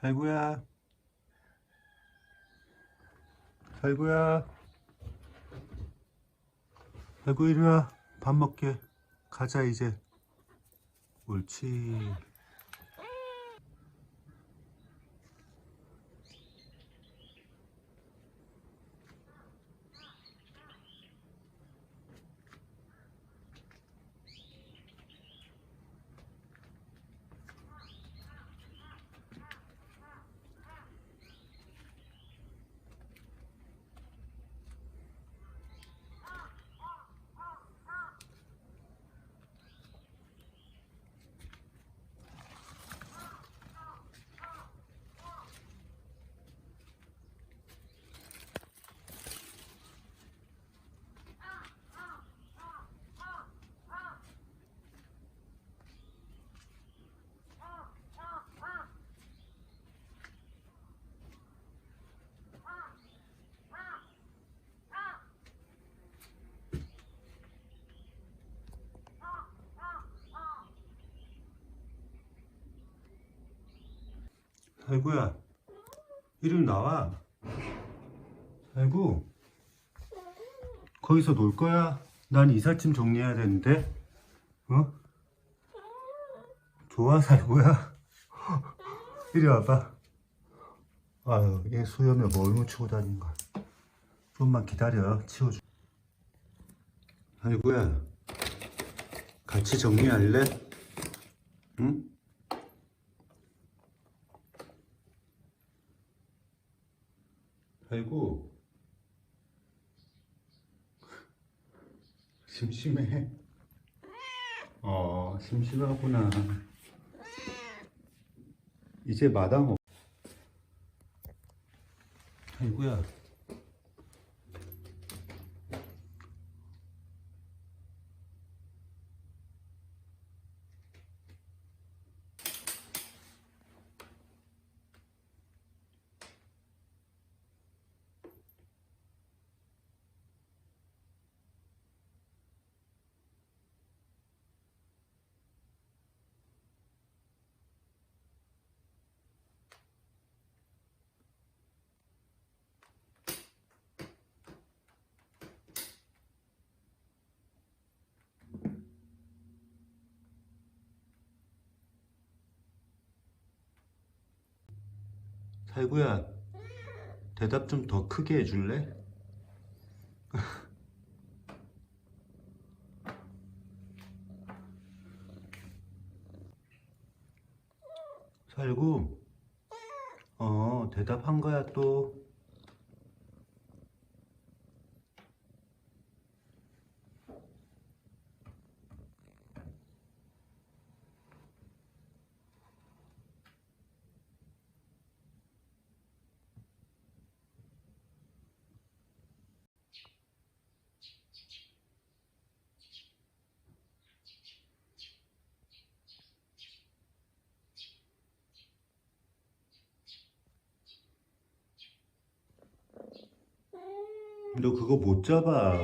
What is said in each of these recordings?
살구야, 살구야, 살구 이리 와. 밥 먹게. 가자 이제. 옳지. 살구야, 이리 나와. 살구, 거기서 놀 거야? 난 이삿짐 정리해야 되는데. 어? 좋아, 살구야. 이리 와봐. 아유, 얘 수염에 뭘 묻히고 다니는 거야. 좀만 기다려. 치워줘. 살구야, 같이 정리할래? 응? 살구, 심심해. 심심하구나. 이제 마당 살구야, 살구야, 대답 좀 더 크게 해줄래? 살구, 대답한 거야 또. 너 그거 못 잡아.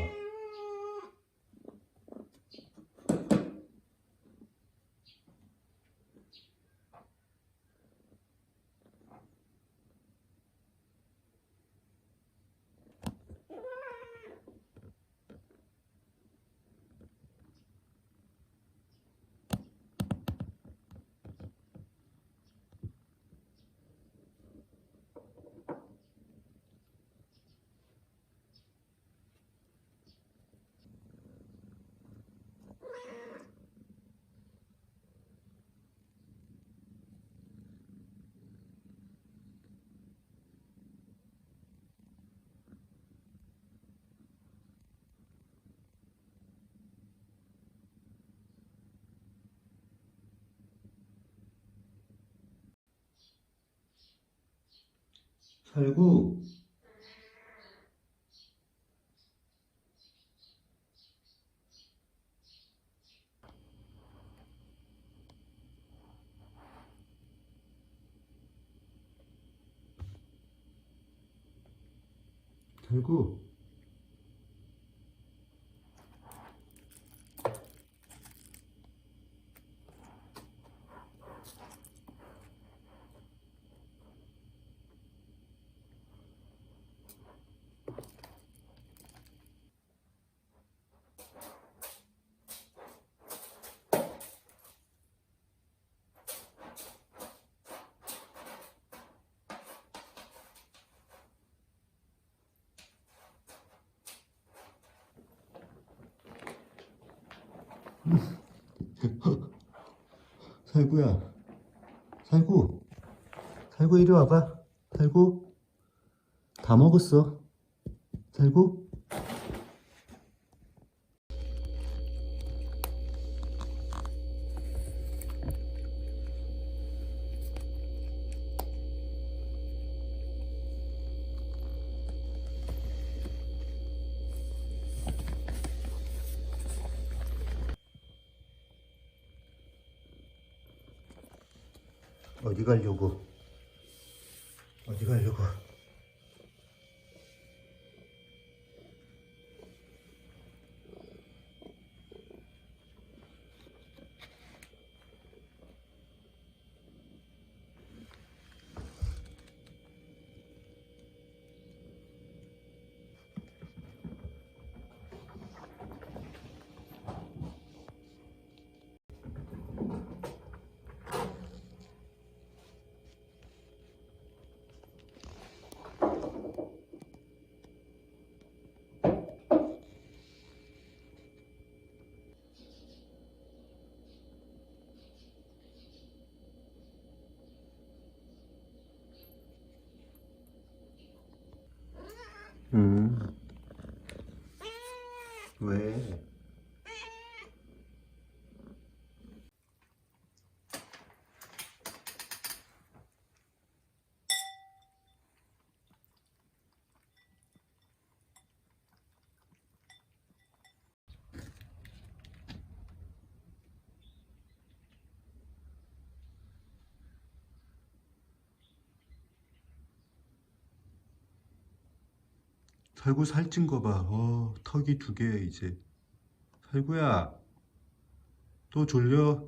살구, 살구. 살구야, 살구 이리 와봐. 살구 다 먹었어. 살구. 어디 가려고? 어디 가려고? 왜? 살구 살찐 거 봐. 턱이 2개 이제. 살구야, 또 졸려?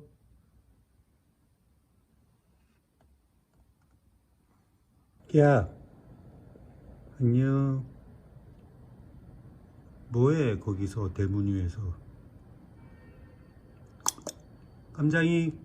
야, 안녕. 뭐해, 거기서 대문 위에서. 깜장이.